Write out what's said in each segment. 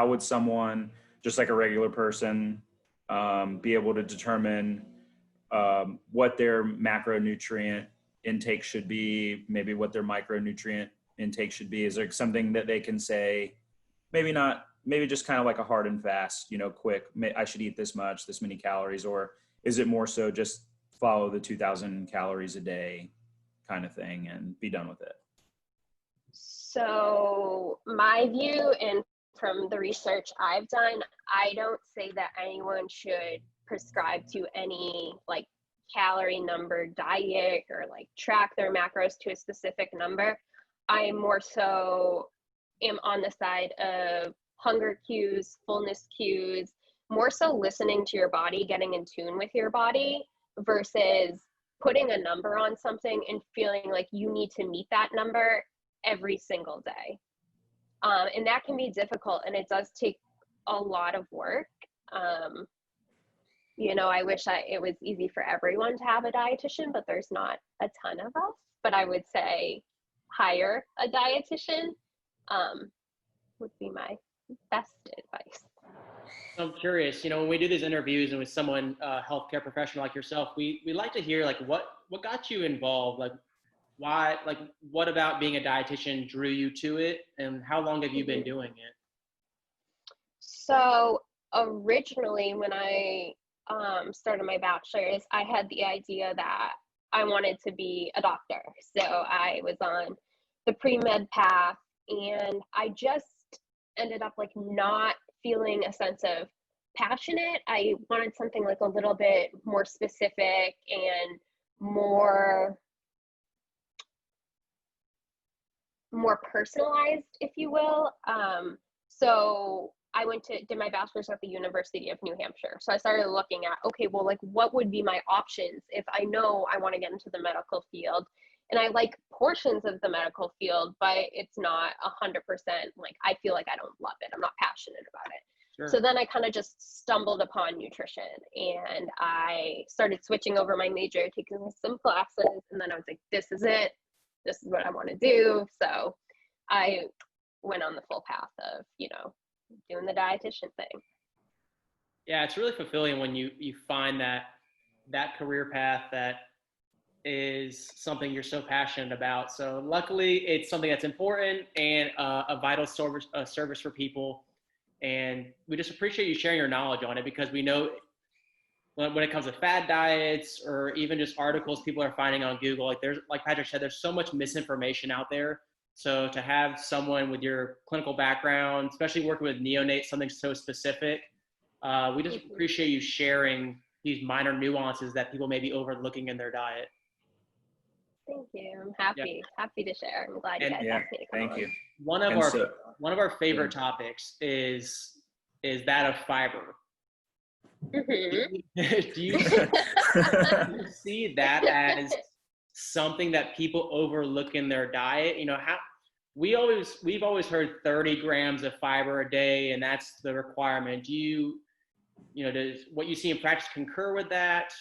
how would someone, just like a regular person, be able to determine what their macronutrient intake should be, maybe what their micronutrient intake should be? Is there something that they can say, maybe not, maybe just kind of like a hard and fast, quick, I should eat this much, this many calories, or is it more so just follow the 2,000 calories a day kind of thing and be done with it? So my view, and from the research I've done, I don't say that anyone should prescribe to any like calorie number diet or like track their macros to a specific number. I more so am on the side of hunger cues, fullness cues, more so listening to your body, getting in tune with your body versus putting a number on something and feeling like you need to meet that number every single day. And that can be difficult, and it does take a lot of work. I wish it was easy for everyone to have a dietitian, but there's not a ton of us. But I would say hire a dietitian would be my best advice. I'm curious, when we do these interviews and with someone, healthcare professional like yourself, we like to hear like what got you involved, like why, like what about being a dietitian drew you to it, and how long have you been doing it? So originally, when I started my bachelor's, I had the idea that I wanted to be a doctor. So I was on the pre-med path, and I just ended up like not feeling a sense of passionate. I wanted something like a little bit more specific and more personalized, if you will. So I did my bachelor's at the University of New Hampshire. So I started looking at, okay, well, like what would be my options if I know I want to get into the medical field? And I like portions of the medical field, but it's not 100%. Like, I feel like I don't love it. I'm not passionate about it. Sure. So then I kind of just stumbled upon nutrition, and I started switching over my major, taking some classes. And then I was like, this is it. This is what I want to do. So I went on the full path of, doing the dietitian thing. Yeah, it's really fulfilling when you find that career path that is something you're so passionate about. So luckily it's something that's important and a vital service for people. And we just appreciate you sharing your knowledge on it, because we know when it comes to fad diets or even just articles people are finding on Google, like Patrick said, there's so much misinformation out there. So to have someone with your clinical background, especially working with neonates, something so specific, we just appreciate you sharing these minor nuances that people may be overlooking in their diet. Thank you. I'm happy to share. I'm glad you guys asked me to come on. Thank you. One of our favorite topics is that of fiber. Mm-hmm. Do you see that as something that people overlook in their diet? We've always heard 30 grams of fiber a day, and that's the requirement. Does what you see in practice concur with that?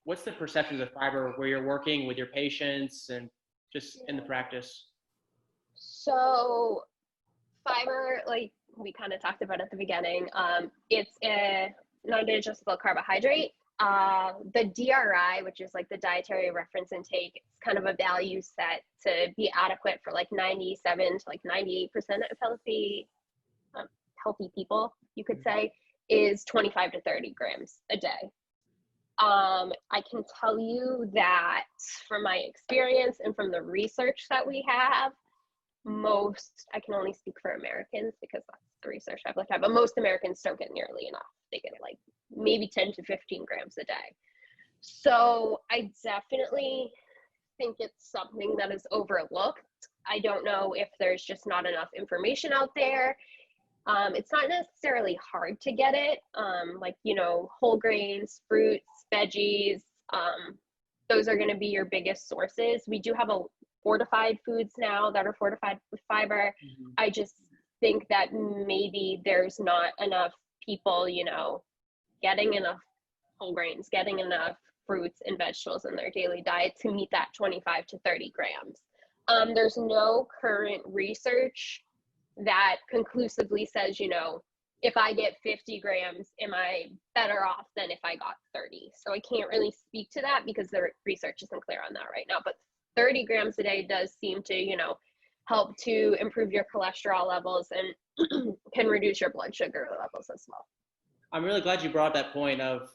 What's the perceptions of fiber where you're working with your patients and just in the practice? So fiber, like we kind of talked about at the beginning, it's a non-digestible carbohydrate. The DRI, which is like the dietary reference intake, it's kind of a value set to be adequate for like 97 to like 98% of healthy people, you could say, is 25 to 30 grams a day. I can tell you that from my experience and from the research that we have, I can only speak for Americans because that's the research I've looked at, but most Americans don't get nearly enough. They get like maybe 10 to 15 grams a day. So I definitely think it's something that is overlooked. I don't know if there's just not enough information out there. It's not necessarily hard to get it. Whole grains, fruits, veggies, those are going to be your biggest sources. We do have fortified foods now that are fortified with fiber. Mm-hmm. I just think that maybe there's not enough people, getting enough whole grains, getting enough fruits and vegetables in their daily diet to meet that 25 to 30 grams. There's no current research that conclusively says, if I get 50 grams, am I better off than if I got 30? So I can't really speak to that because the research isn't clear on that right now. But 30 grams a day does seem to, help to improve your cholesterol levels and can reduce your blood sugar levels as well. I'm really glad you brought that point of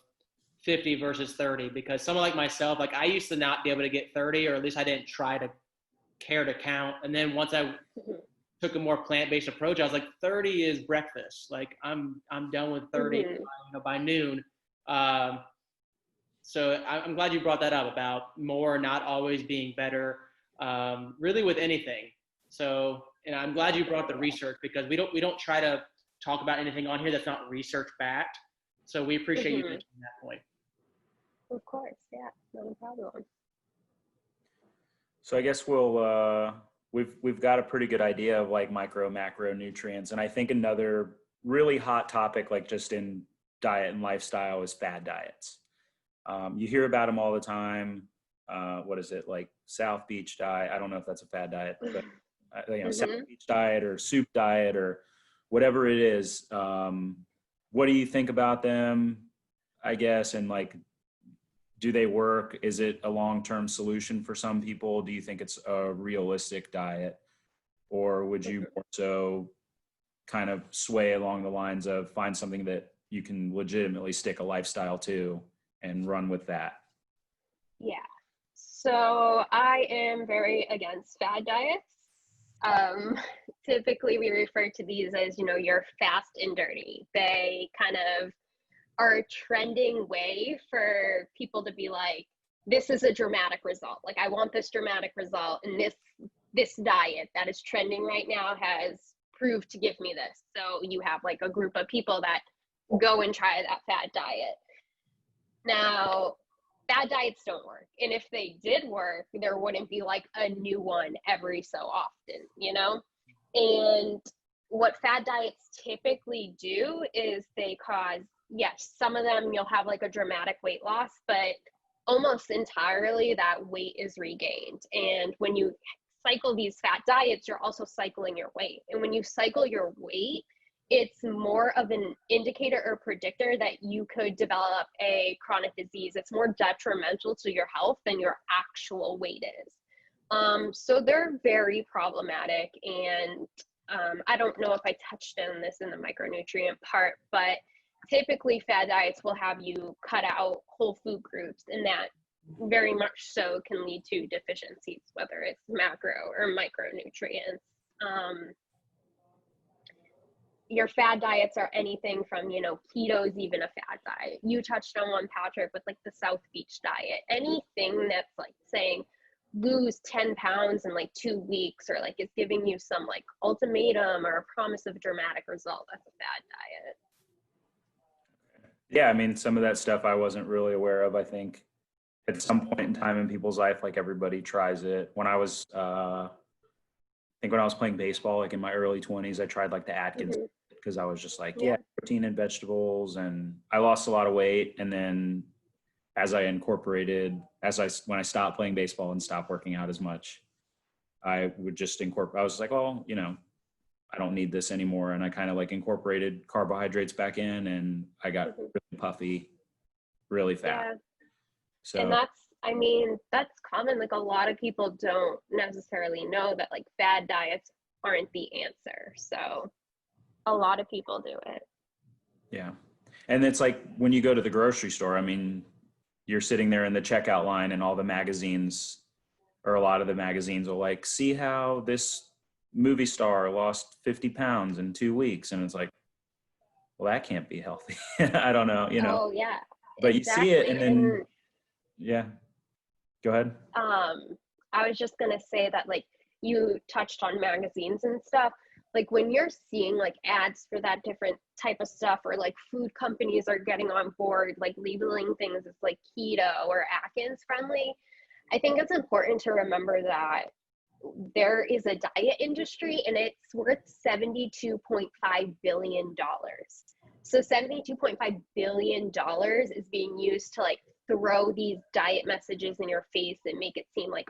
50 versus 30, because someone like myself, like I used to not be able to get 30, or at least I didn't try to care to count. And then once I took a more plant-based approach, I was like, 30 is breakfast. Like I'm done with 30 by noon. So I'm glad you brought that up about more not always being better, really with anything. So, and I'm glad you brought the research, because we don't try to talk about anything on here that's not research backed. So we appreciate you mentioning that point. Of course, yeah, no problem. So I guess we've got a pretty good idea of like macronutrients, and I think another really hot topic, like just in diet and lifestyle, is fad diets. You hear about them all the time. What is it, like South Beach diet? I don't know if that's a fad diet, but South Beach diet or soup diet or whatever it is. What do you think about them, I guess? And like, do they work? Is it a long-term solution for some people? Do you think it's a realistic diet? Or would you more so kind of sway along the lines of find something that you can legitimately stick a lifestyle to and run with that? Yeah. So I am very against fad diets. Typically we refer to these as, your fast and dirty. They kind of are a trending way for people to be like, this is a dramatic result. Like, I want this dramatic result, and this diet that is trending right now has proved to give me this. So you have like a group of people that go and try that fad diet. Now, fad diets don't work. And if they did work, there wouldn't be like a new one every so often, And what fad diets typically do is they cause, yes, some of them you'll have like a dramatic weight loss, but almost entirely that weight is regained. And when you cycle these fat diets, you're also cycling your weight. And when you cycle your weight, it's more of an indicator or predictor that you could develop a chronic disease. It's more detrimental to your health than your actual weight is. So they're very problematic. And I don't know if I touched on this in the micronutrient part, but typically fad diets will have you cut out whole food groups, and that very much so can lead to deficiencies, whether it's macro or micronutrients. Your fad diets are anything from, keto is even a fad diet. You touched on one, Patrick, with like the South Beach diet. Anything that's like saying lose 10 pounds in like 2 weeks, or like is giving you some like ultimatum or a promise of dramatic result, that's a fad diet. Yeah, I mean, some of that stuff I wasn't really aware of. I think at some point in time in people's life, like everybody tries it. When I was, I think when I was playing baseball, like in my early 20s, I tried like the Atkins, because I was just like, yeah, protein and vegetables, and I lost a lot of weight. And then when I stopped playing baseball and stopped working out as much, I would just incorporate, I was like, well, I don't need this anymore. And I kind of like incorporated carbohydrates back in, and I got really puffy, really fat. Yeah. So, and that's common. Like, a lot of people don't necessarily know that like fad diets aren't the answer. So a lot of people do it. Yeah. And it's like when you go to the grocery store, I mean, you're sitting there in the checkout line, and all the magazines, or a lot of the magazines, will like, see how this movie star lost 50 pounds in 2 weeks. And it's like, well, that can't be healthy. I don't know, Oh yeah. But exactly. You see it, and then, yeah, go ahead. I was just going to say that, like, you touched on magazines and stuff. Like, when you're seeing like ads for that different type of stuff, or like food companies are getting on board, like labeling things as like keto or Atkins friendly, I think it's important to remember that there is a diet industry, and it's worth $72.5 billion. So $72.5 billion is being used to like throw these diet messages in your face and make it seem like,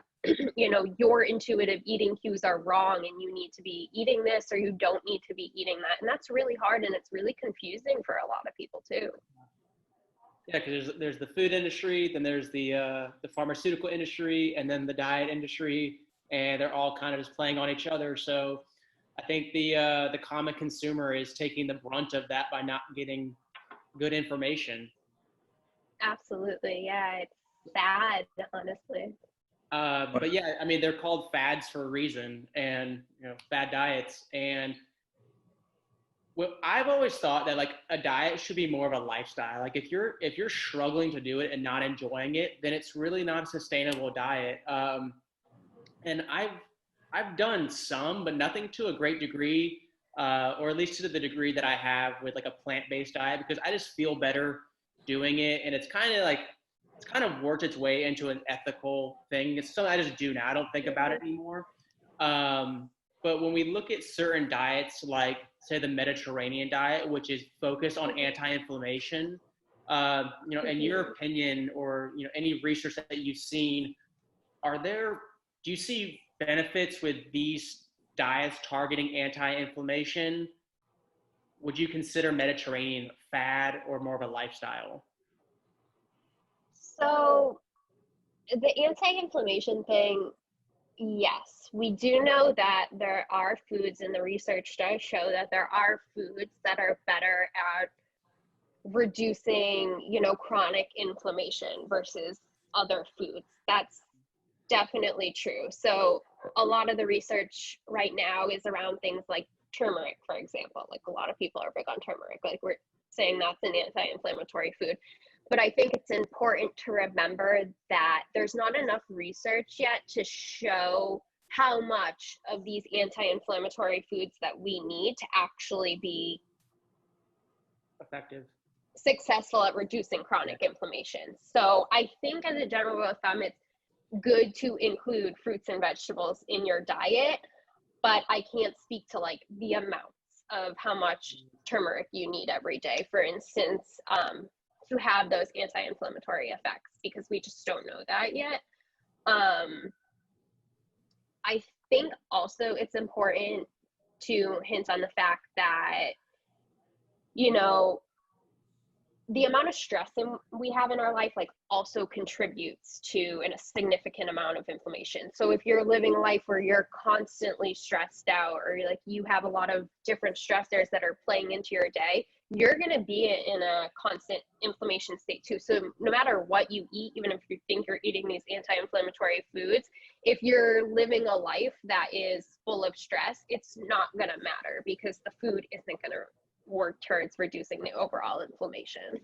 you know, your intuitive eating cues are wrong and you need to be eating this or you don't need to be eating that. And that's really hard and it's really confusing for a lot of people too. Yeah, because there's the food industry, then there's the pharmaceutical industry, and then the diet industry, and they're all kind of just playing on each other. So I think the common consumer is taking the brunt of that by not getting good information. Absolutely. Yeah, it's sad, honestly. But yeah, I mean, they're called fads for a reason, and you know, fad diets. And well, I've always thought that like a diet should be more of a lifestyle. Like if you're struggling to do it and not enjoying it, then it's really not a sustainable diet. And I've done some, but nothing to a great degree, or at least to the degree that I have with like a plant-based diet, because I just feel better doing it. And it's kind of worked its way into an ethical thing. It's something I just do now. I don't think about it anymore. But when we look at certain diets, like say the Mediterranean diet, which is focused on anti-inflammation, you know, in your opinion, or you know, any research that you've seen, do you see benefits with these diets targeting anti-inflammation? Would you consider Mediterranean fad or more of a lifestyle? So the anti-inflammation thing, yes, we do know that there are foods, and the research does show that there are foods that are better at reducing, you know, chronic inflammation versus other foods. That's definitely true. So a lot of the research right now is around things like turmeric, for example. Like a lot of people are big on turmeric. Like we're saying that's an anti-inflammatory food. But I think it's important to remember that there's not enough research yet to show how much of these anti-inflammatory foods that we need to actually be Effective. successful at reducing chronic inflammation. So I think as a general rule of thumb, it's good to include fruits and vegetables in your diet, but I can't speak to like the amounts of how much turmeric you need every day, for instance, to have those anti-inflammatory effects, because we just don't know that yet. I think also it's important to hint on the fact that, you know, the amount of stress we have in our life like also contributes to a significant amount of inflammation. So if you're living a life where you're constantly stressed out, or like you have a lot of different stressors that are playing into your day, you're going to be in a constant inflammation state too. So no matter what you eat, even if you think you're eating these anti-inflammatory foods, if you're living a life that is full of stress, it's not going to matter because the food isn't going to work towards reducing the overall inflammation.